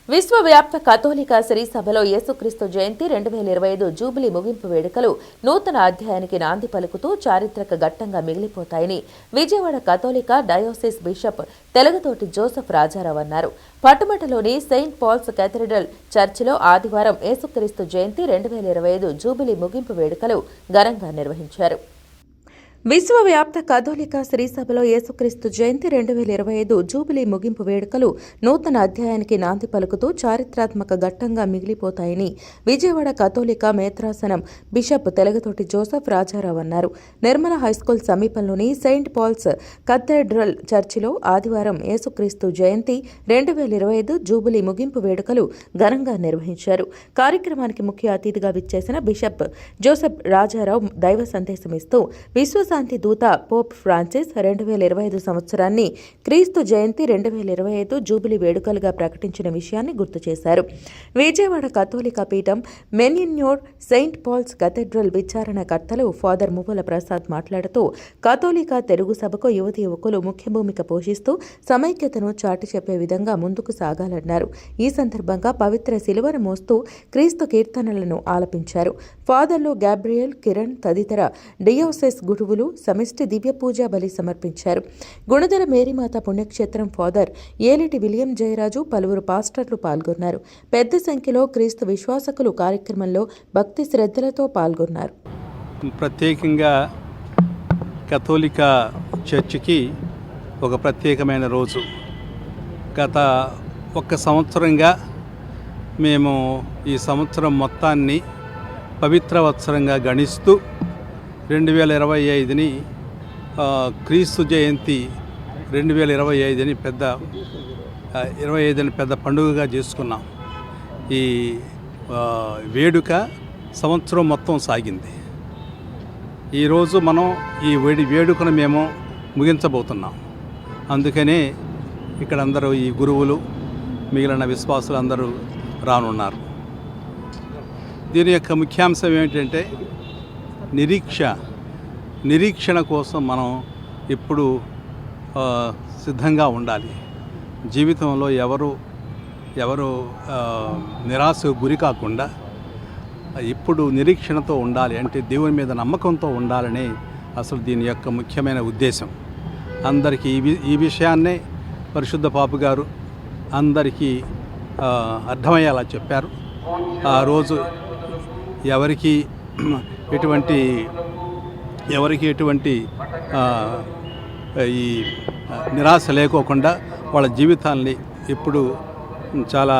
విశ్వవ్యాప్త కథోలిక శ్రీ సభలో యేసుక్రీస్తు జయంతి 2025 జూబిలీ ముగింపు వేడుకలు నూతన అధ్యాయానికి నాంది పలుకుతూ చారిత్రక ఘట్టంగా మిగిలిపోతాయని విజయవాడ కథోలిక diocese bishop Thelagathoti Joseph Raja Rao అన్నారు. పట్టుమటలోని సెయింట్ పాల్స్ కేథడ్రల్ చర్చిలో ఆదివారం యేసుక్రీస్తు జయంతి 2025 జూబిలీ ముగింపు వేడుకలు ఘనంగా నిర్వహించారు. విశ్వవ్యాప్త కథోలిక శ్రీ సభలో యేసుక్రీస్తు జయంతి 2025 జూబిలీ ముగింపు వేడుకలు నూతన అధ్యాయానికి నాంది పలుకుతూ చారిత్రాత్మక ఘట్టంగా మిగిలిపోతాయని విజయవాడ కథోలిక మేత్రాసనం బిషప్ తెలుగుతోటి జోసెఫ్ రాజారావు అన్నారు. నిర్మల హైస్కూల్ సమీపంలోని సెయింట్ పాల్స్ కథడ్రల్ చర్చిలో ఆదివారం యేసుక్రీస్తు జయంతి 2025 జూబిలీ ముగింపు వేడుకలు ఘనంగా నిర్వహించారు. కార్యక్రమానికి ముఖ్య అతిథిగా విచ్చేసిన బిషప్ జోసెఫ్ రాజారావు దైవ సందేశమిస్తూ విశ్వశాంతి దూత పోప్ ఫ్రాన్సిస్ 2025 సంవత్సరాన్ని క్రీస్తు జయంతి 2025 జూబిలీ వేడుకలుగా ప్రకటించిన విషయాన్ని గుర్తు చేశారు. విజయవాడ కథోలిక పీఠం మెన్యిన్యోర్ సెయింట్ పాల్స్ కథడ్రల్ విచారణకర్తలు ఫాదర్ మువ్వల ప్రసాద్ మాట్లాడుతూ కథోలిక తెలుగు సభకు యువతి యువకులు ముఖ్య భూమిక పోషిస్తూ సమైక్యతను చాటి చెప్పే విధంగా ముందుకు సాగాలన్నారు. ఈ సందర్భంగా పవిత్ర శిలువను మోస్తూ క్రీస్తు కీర్తనలను ఆలపించారు. ఫాదర్లు గ్యాబ్రియల్, కిరణ్ తదితర డియోసెస్ గురువులు సమిష్టి దివ్య పూజా బలి సమర్పించారు. గుణదల మేరీమాత పుణ్యక్షేత్రం ఫాదర్ ఏలిటి విలియం జయరాజు, పలువురు పాస్టర్లు పాల్గొన్నారు. పెద్ద సంఖ్యలో క్రీస్తు విశ్వాసకులు కార్యక్రమంలో భక్తి శ్రద్ధలతో పాల్గొన్నారు. ప్రత్యేకంగా కథోలిక చర్చికి ఒక ప్రత్యేకమైన రోజు. గత 1 సంవత్సరంగా మేము ఈ సంవత్సరం మొత్తాన్ని పవిత్ర వత్సరంగా గణిస్తూ 2025ని క్రీస్తు జయంతి 2025ని పెద్ద పండుగగా చేసుకున్నాం. ఈ వేడుక సంవత్సరం మొత్తం సాగింది. ఈరోజు మనం ఈ వేడుకను మేము ముగించబోతున్నాం. అందుకనే ఇక్కడ అందరూ ఈ గురువులు మిగిలిన విశ్వాసులు అందరూ రానున్నారు. దీని యొక్క ముఖ్యాంశం ఏమిటంటే నిరీక్షణ కోసం మనం ఇప్పుడు సిద్ధంగా ఉండాలి. జీవితంలో ఎవరు నిరాశకు గురి కాకుండా ఇప్పుడు నిరీక్షణతో ఉండాలి. అంటే దేవుని మీద నమ్మకంతో ఉండాలని అసలు దీని యొక్క ముఖ్యమైన ఉద్దేశం. అందరికీ ఈ విషయాన్నే పరిశుద్ధ పాపు గారు అందరికీ అర్థమయ్యేలా చెప్పారు. ఆ రోజు ఎవరికి ఎటువంటి ఈ నిరాశ లేకోకుండా వాళ్ళ జీవితాల్ని ఇప్పుడు చాలా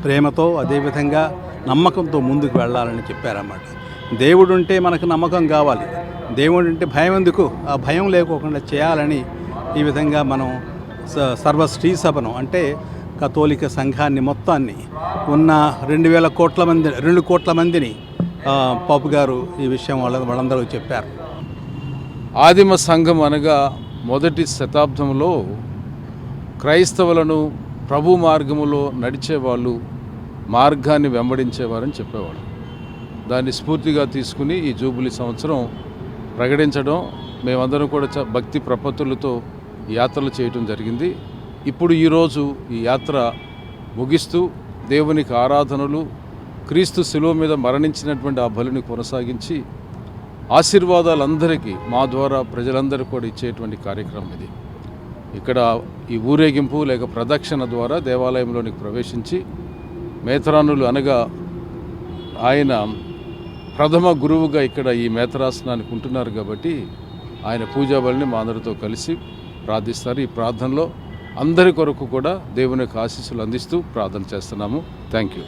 ప్రేమతో అదేవిధంగా నమ్మకంతో ముందుకు వెళ్ళాలని చెప్పారన్నమాట. దేవుడు ఉంటే మనకు నమ్మకం కావాలి. దేవుడు ఉంటే భయం ఎందుకు? ఆ భయం లేకోకుండా చేయాలని ఈ విధంగా మనం సర్వ శ్రీ సభను అంటే కథోలిక సంఘాన్ని మొత్తాన్ని ఉన్న 2 కోట్ల మందిని పాపు గారు ఈ విషయం వాళ్ళందరూ చెప్పారు. ఆదిమ సంఘం అనగా మొదటి శతాబ్దంలో క్రైస్తవులను ప్రభు మార్గములో నడిచేవాళ్ళు, మార్గాన్ని వెంబడించేవారని చెప్పేవాడు. దాన్ని స్ఫూర్తిగా తీసుకుని ఈ జూబిలీ సంవత్సరం ప్రకటించడం, మేమందరం కూడా భక్తి ప్రపత్తులతో యాత్రలు చేయటం జరిగింది. ఇప్పుడు ఈరోజు ఈ యాత్ర ముగిస్తూ దేవునికి ఆరాధనలు, క్రీస్తు శిలువ మీద మరణించినటువంటి ఆ బలిని కొనసాగించి ఆశీర్వాదాలందరికీ మా ద్వారా ప్రజలందరూ కూడా ఇచ్చేటువంటి కార్యక్రమం ఇది. ఇక్కడ ఈ ఊరేగింపు లేక ప్రదక్షిణ ద్వారా దేవాలయంలోనికి ప్రవేశించి మేతరానులు అనగా ఆయన ప్రథమ గురువుగా ఇక్కడ ఈ మేతరాసనానికి ఉంటున్నారు కాబట్టి ఆయన పూజా బలిని మా అందరితో కలిసి ప్రార్థిస్తారు. ఈ ప్రార్థనలో అందరి కొరకు కూడా దేవుని యొక్క ఆశీస్సులు అందిస్తూ ప్రార్థన చేస్తున్నాము. Thank you.